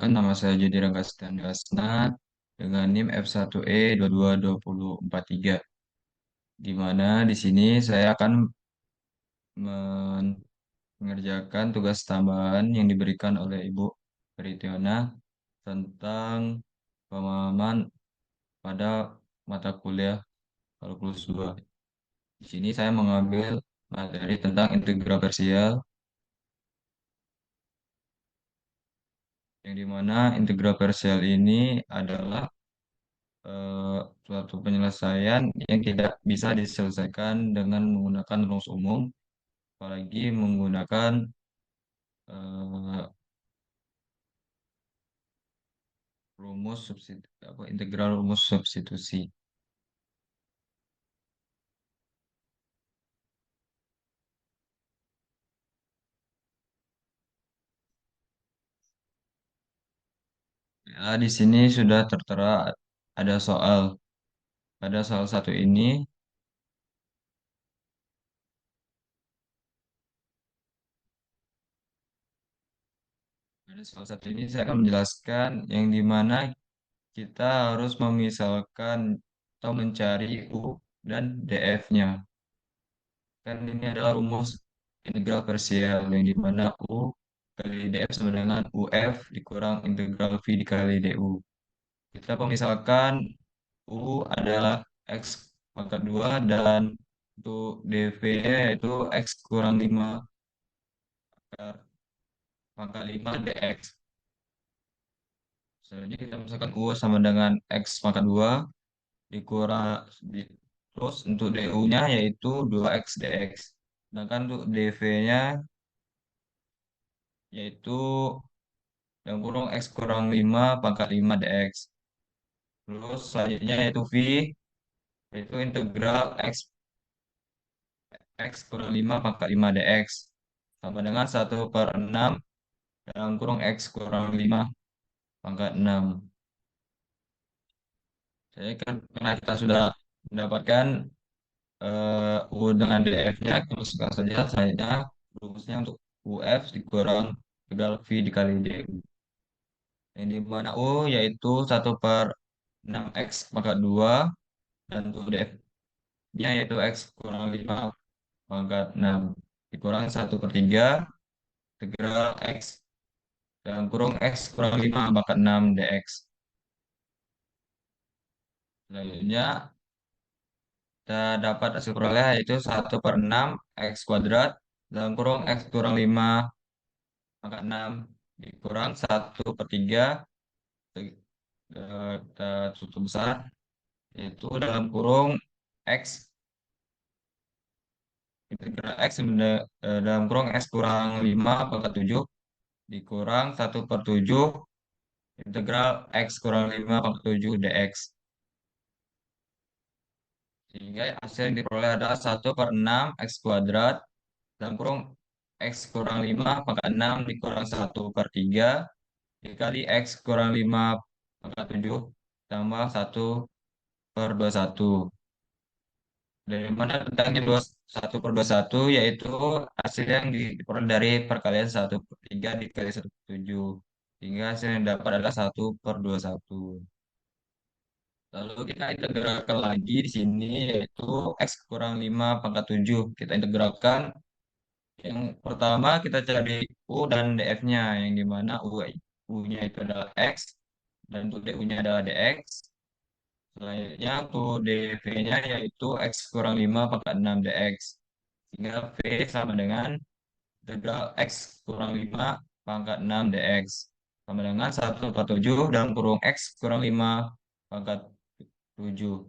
Perkenalkan nama saya Jadi Rangga Dasna dengan NIM F1E 222043, di mana di sini saya akan men- mengerjakan tugas tambahan yang diberikan oleh Ibu Pritiona tentang pemahaman pada mata kuliah kalkulus 2. Di sini saya mengambil materi tentang integral parsial, yang dimana integral parsial ini adalah suatu penyelesaian yang tidak bisa diselesaikan dengan menggunakan rumus umum, apalagi menggunakan eh, integral rumus substitusi. Ya, di sini sudah tertera ada soal. Pada soal satu ini, saya akan menjelaskan yang dimana kita harus memisalkan atau mencari U dan DF-nya. Kan ini adalah rumus integral parsial yang dimana U kali df sama dengan UF dikurang integral V dikali du. Kita misalkan U adalah X pangkat 2 dan untuk dv-nya yaitu X kurang 5 pangkat 5 dx. Selanjutnya kita misalkan U sama dengan X pangkat 2 dikurang terus untuk du-nya yaitu 2x dx. Sedangkan untuk dv-nya yaitu yang kurang X kurang 5 pangkat 5 dx. Terus selanjutnya yaitu V, yaitu integral X kurang 5 pangkat 5 dx. Sama dengan 1/6 dalam kurung X kurang 5 pangkat 6. Jadi kan karena kita sudah mendapatkan U dengan df-nya, kita masukkan saja selanjutnya rumusnya untuk UF dikurang integral V dikali du. Yang di mana U yaitu 1/6 X pangkat 2 dan untuk df-nya yaitu X kurang 5 pangkat 6 dikurang 1/3 integral X dalam kurung X kurang 5 pangkat 6 dx. Selanjutnya kita dapat hasil perolehan yaitu 1/6 X kuadrat dalam kurung X kurang 5 pangkat 6 dikurang 1/3, kita tutup besar, yaitu dalam kurung X integral X dalam kurung X kurang 5 pangkat 7 dikurang 1/7 integral X kurang 5 pangkat 7 dx. Sehingga hasil yang diperoleh adalah 1/6 X kuadrat dalam kurung X kurang 5 pangkat 6 dikurang 1/3 dikali X kurang 5 pangkat 7 tambah 1/21. Dari mana tentangnya 1/21 yaitu hasil yang diperoleh dari perkalian 1/3 dikali 1/7. Hingga hasil yang dapat adalah 1/21. Lalu kita integralkan lagi di sini yaitu X kurang 5 pangkat 7. Kita integralkan yang pertama kita cari U dan DF-nya yang dimana U-nya itu adalah X dan untuk DU-nya adalah DX. Selanjutnya untuk DV-nya yaitu X kurang 5 pangkat 6 DX. Sehingga V sama dengan integral X kurang 5 pangkat 6 DX. Sama dengan 1/7 dalam kurung X kurang 5 pangkat 7.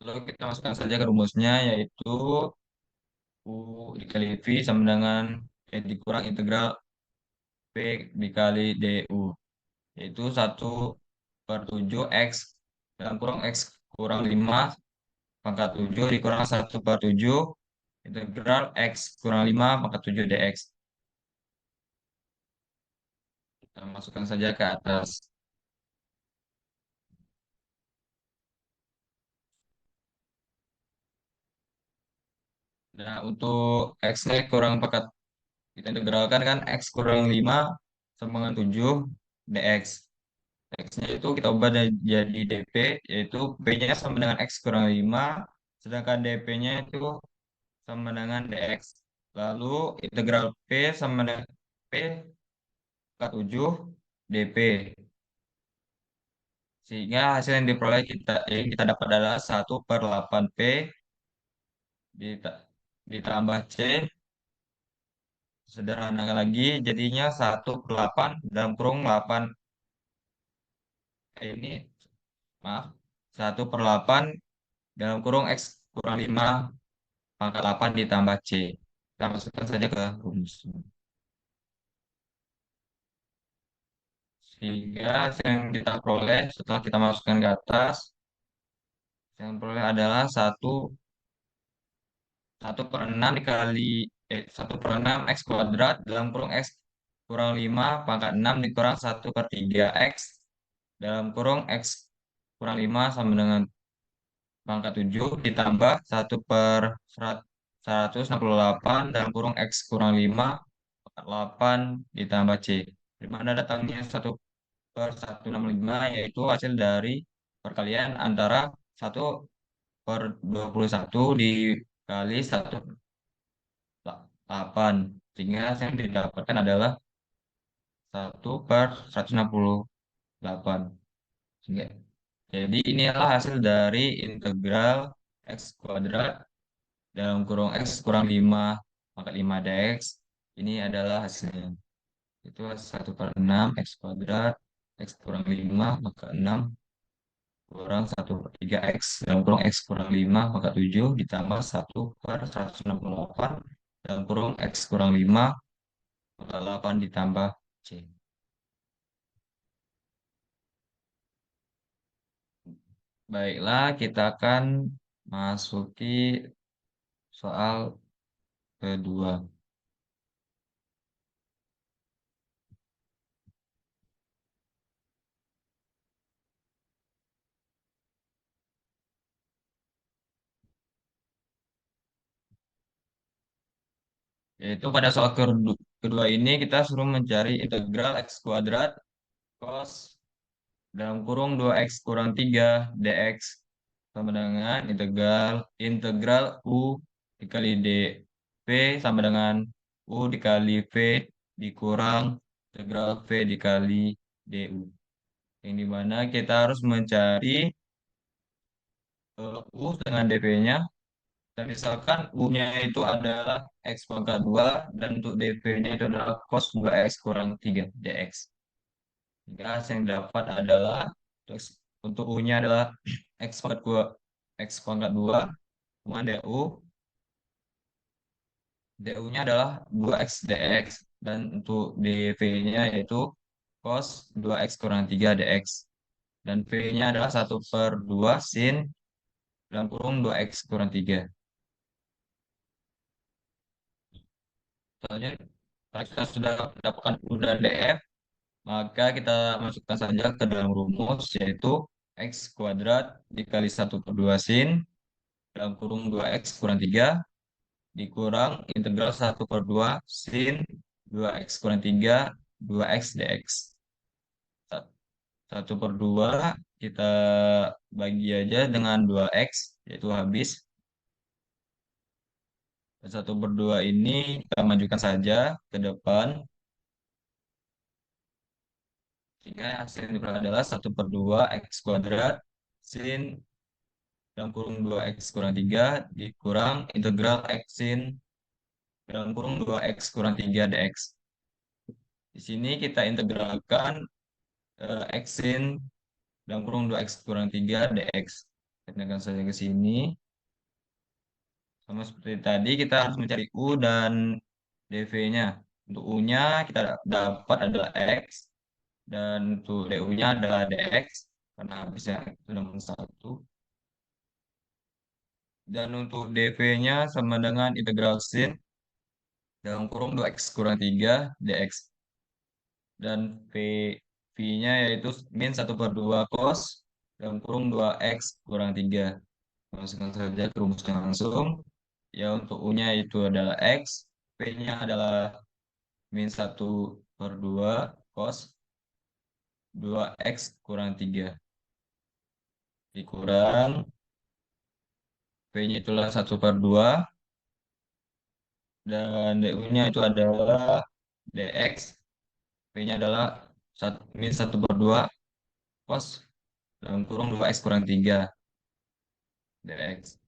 Lalu kita masukkan saja ke rumusnya yaitu U dikali V sama dengan dikurang integral P dikali DU, yaitu 1/7 X dalam kurang X kurang 5 pangkat 7 dikurang 1/7 integral X kurang 5 pangkat 7 dx. Kita masukkan saja ke atas. Nah, untuk X-nya kurang pangkat kita integralkan kan X kurang 5 sama dengan 7 dx. X-nya itu kita ubah jadi dp, yaitu p-nya sama dengan x kurang 5, sedangkan dp-nya itu sama dengan dx. Lalu integral p sama dengan p pangkat 7 dp. Sehingga hasil yang diperoleh yang kita dapat adalah 1/8p dita- ditambah c. Sederhanakan lagi, jadinya 1/8 dalam kurung 8, ini maaf, 1/8 dalam kurung x kurang 5 pangkat 8 ditambah c. Kita masukkan saja ke rumus. Sehingga hasil yang kita peroleh setelah kita masukkan ke atas, yang peroleh adalah 1/6 dikali 1/6 x kuadrat dalam kurung x kurang 5 pangkat 6 dikurang 1/3 x dalam kurung x kurang 5 sama dengan pangkat 7 ditambah 1/168 dalam kurung x kurang 5 pangkat 8 ditambah c. Di mana datangnya 1/165, yaitu hasil dari perkalian antara 1/21 dikali 1/8. Sehingga hasil yang didapatkan adalah 1/168. Sehingga, jadi inilah hasil dari integral x kuadrat dalam kurung x kurang 5 pangkat 5 dx. Ini adalah hasilnya. Itu 1/6 x kuadrat x kurang 5 pangkat 6 kurang 1/3 x dalam kurung x kurang 5 pangkat 7 ditambah 1/168 dalam kurung x kurang 5 pangkat 8 ditambah c. Baiklah, kita akan masuki soal kedua. Yaitu pada soal kedua ini kita suruh mencari integral x kuadrat cos dalam kurung 2x kurang 3 dx sama dengan integral integral u dikali dv sama dengan u dikali v dikurang integral v dikali du. Yang dimana kita harus mencari u dengan dv-nya. Dan misalkan U-nya itu adalah X pangkat 2 dan untuk DP-nya itu adalah cos 2X kurang 3 DX. Jika hasil yang dapat adalah untuk U-nya adalah X pangkat 2, X pangkat 2, kemudian DU-nya adalah 2X DX, dan untuk DV-nya yaitu cos 2X kurang 3 DX. Dan V-nya adalah 1/2 sin dalam kurung 2X kurang 3. Soalnya kalau kita sudah mendapatkan U dan DF, maka kita masukkan saja ke dalam rumus, yaitu X kuadrat dikali 1/2 sin dalam kurung 2X kurang 3 dikurang integral 1/2 sin 2X kurang 3 2X dx. 1/2 kita bagi aja dengan 2X, yaitu habis. 1/2 ini kita majukan saja ke depan. Sehingga hasil yang diperoleh adalah 1/2 X kuadrat sin dalam kurung 2X kurang 3 dikurang integral X sin dalam kurung 2X kurang 3 dx. Di sini kita integralkan X sin dalam kurung 2X kurang 3 dx. Kita integralkan saja ke sini. Sama seperti tadi, kita harus mencari U dan dv-nya. Untuk U-nya kita dapat adalah X, dan untuk du-nya adalah dx, karena habisnya itu nomor 1. Dan untuk dv-nya sama dengan integral sin dalam kurung 2x kurang 3 dx. Dan V-nya yaitu min 1/2 cos dalam kurung 2x kurang 3. Masukkan saja ke rumusnya langsung. Ya, untuk U-nya itu adalah X, P-nya adalah min 1/2 cos 2x kurang 3 dikurang P-nya itulah 1/2 dan DU-nya itu adalah dx. P-nya adalah min 1/2 cos dalam kurung 2x kurang 3 dx.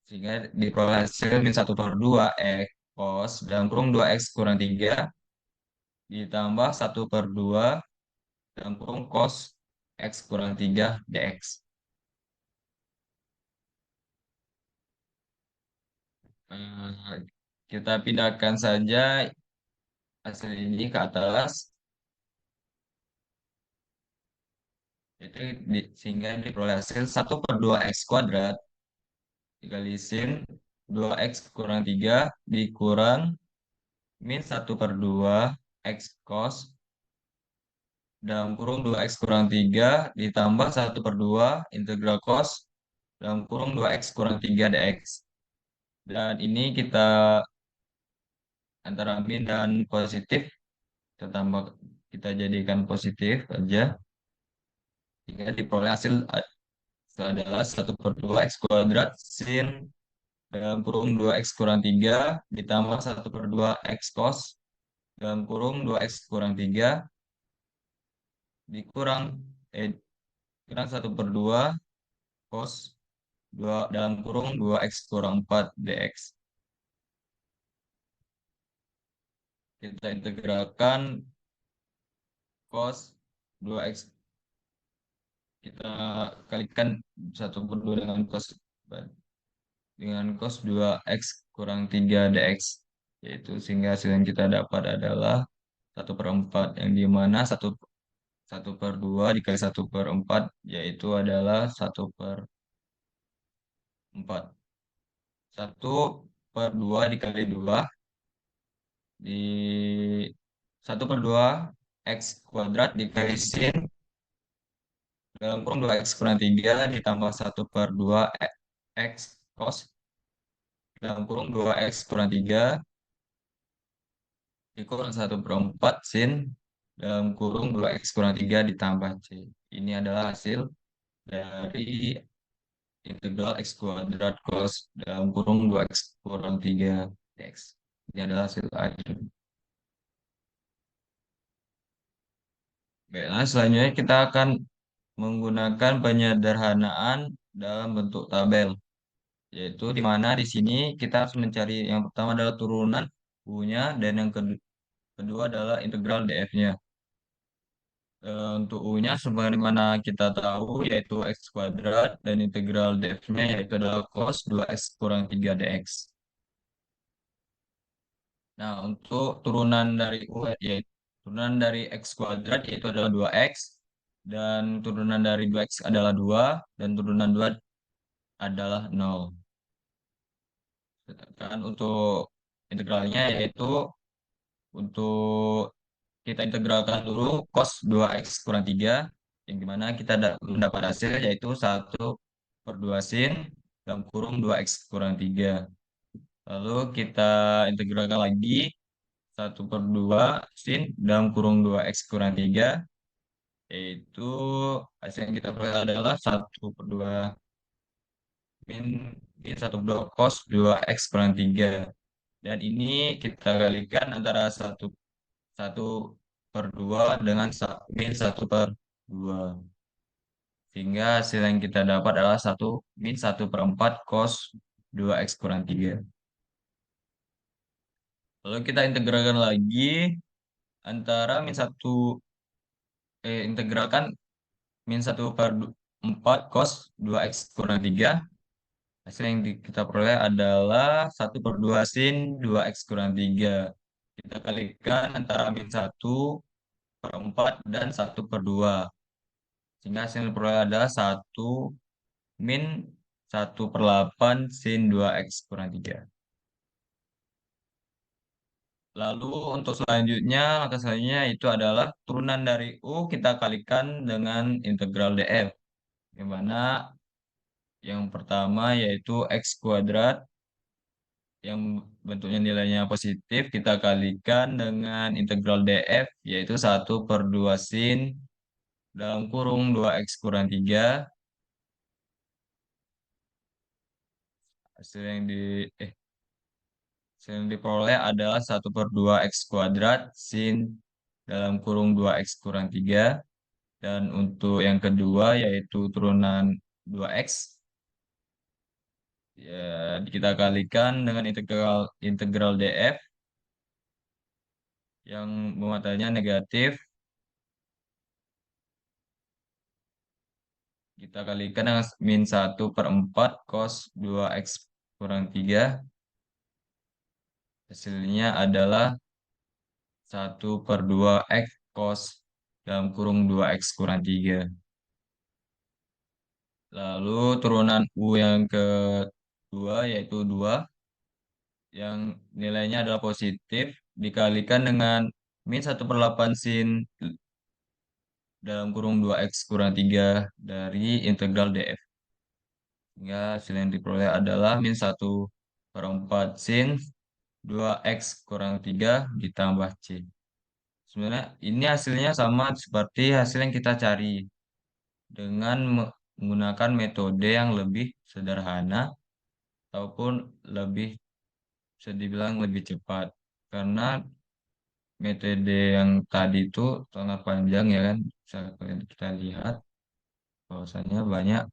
Sehingga diperoleh hasil min 1/2 cos dalam kurung 2x kurang 3 ditambah 1/2 dalam kurung cos x kurang 3 dx. Eh, kita pindahkan saja hasil ini ke atas. Itu sehingga diperoleh hasil 1/2 x kuadrat dikali sin 2x kurang 3 dikurang min 1/2 x cos dalam kurung 2x kurang 3 ditambah 1/2 integral cos dalam kurung 2x kurang 3 dx. Dan ini kita antara min dan positif, kita tambah, kita jadikan positif aja. Sehingga diperoleh hasil adalah 1/2 x kuadrat sin dalam kurung 2x kurang 3 ditambah 1/2 x cos dalam kurung 2x kurang 3 dikurang kurang 1/2 cos 2 dalam kurung 2x kurang 4 dx. Kita integralkan cos 2x, kita kalikan 1/2 dengan cos 2x kurang 3 dx, yaitu sehingga hasil yang kita dapat adalah 1/4, yang dimana 1/2 dikali 1/4 yaitu adalah 1/4. 1/2 dikali 2 di 1/2 x kuadrat dikali sin dalam kurung 2x kurang 3 ditambah 1/2 x cos dalam kurung 2x kurang 3 dikurang 1/4 sin dalam kurung 2x kurang 3 ditambah c. Ini adalah hasil dari integral x kuadrat cos dalam kurung 2x kurang 3 dx. Ini adalah hasil akhir. Baik, nah selanjutnya kita akan menggunakan penyederhanaan dalam bentuk tabel, yaitu di mana di sini kita harus mencari yang pertama adalah turunan U-nya dan yang kedua adalah integral df-nya. Untuk U-nya sebagaimana kita tahu yaitu x kuadrat dan integral df-nya yaitu adalah cos 2x kurang 3 dx. Nah, untuk turunan dari U yaitu turunan dari x kuadrat yaitu adalah 2x dan turunan dari 2x adalah 2 dan turunan 2 adalah 0. Sedangkan untuk integralnya yaitu untuk kita integralkan dulu cos 2x kurang 3 yang dimana kita mendapat hasil yaitu 1/2 sin dalam kurung 2x kurang 3. Lalu kita integralkan lagi 1/2 sin dalam kurung 2x kurang 3 yaitu hasil yang kita peroleh adalah 1/2 min, 1/2 cos 2x kurang 3. Dan ini kita kalikan antara 1/2 dengan min 1/2. Sehingga hasil yang kita dapat adalah min 1/4 cos 2x kurang 3. Lalu kita integralkan lagi antara integralkan min 1/4 cos 2x kurang 3. Hasil yang kita peroleh adalah 1/2 sin 2x kurang 3. Kita kalikan antara min 1/4 dan 1/2. Sehingga hasil yang diperoleh adalah min 1/8 sin 2x kurang 3. Lalu untuk selanjutnya, maka selanjutnya itu adalah turunan dari U kita kalikan dengan integral df. Yang mana yang pertama yaitu x kuadrat yang bentuknya nilainya positif kita kalikan dengan integral df, yaitu 1/2 sin dalam kurung 2x kurang 3. Hasil yang di eh hasil yang diperoleh adalah 1/2 x kuadrat sin dalam kurung 2x kurang 3. Dan untuk yang kedua yaitu turunan 2x, ya kita kalikan dengan integral integral df yang muatannya negatif. Kita kalikan dengan min 1/4 cos 2x kurang 3. Hasilnya adalah 1/2 x cos dalam kurung 2x kurang 3. Lalu turunan U yang kedua yaitu 2 yang nilainya adalah positif dikalikan dengan min 1/8 sin dalam kurung 2x kurang 3 dari integral df. Sehingga hasil yang diperoleh adalah min 1/4 sin 2x kurang 3 ditambah C. Sebenarnya ini hasilnya sama seperti hasil yang kita cari dengan menggunakan metode yang lebih sederhana ataupun lebih bisa dibilang lebih cepat. Karena metode yang tadi itu sangat panjang ya kan. Bisa kita lihat bahwasanya banyak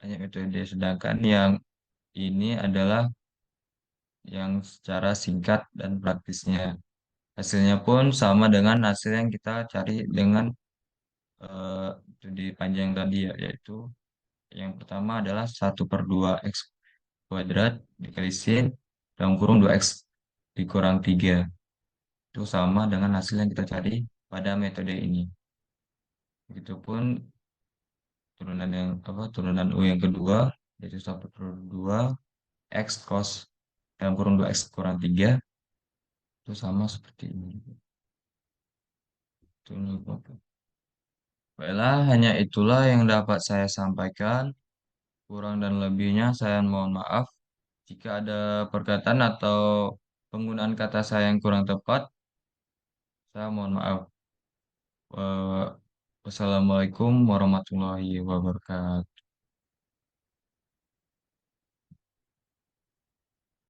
banyak metode, sedangkan yang ini adalah yang secara singkat dan praktisnya. Hasilnya pun sama dengan hasil yang kita cari dengan studi panjang tadi ya, yaitu yang pertama adalah 1/2 x kuadrat dikali sin dalam kurung 2x dikurang 3. Itu sama dengan hasil yang kita cari pada metode ini. Begitupun turunan U yang kedua yaitu 1/2 x cos dalam kurung 2x kurang 3 itu sama seperti ini. Itu, baiklah, hanya itulah yang dapat saya sampaikan. Kurang dan lebihnya saya mohon maaf. Jika ada perkataan atau penggunaan kata saya yang kurang tepat, saya mohon maaf. Wassalamualaikum warahmatullahi wabarakatuh.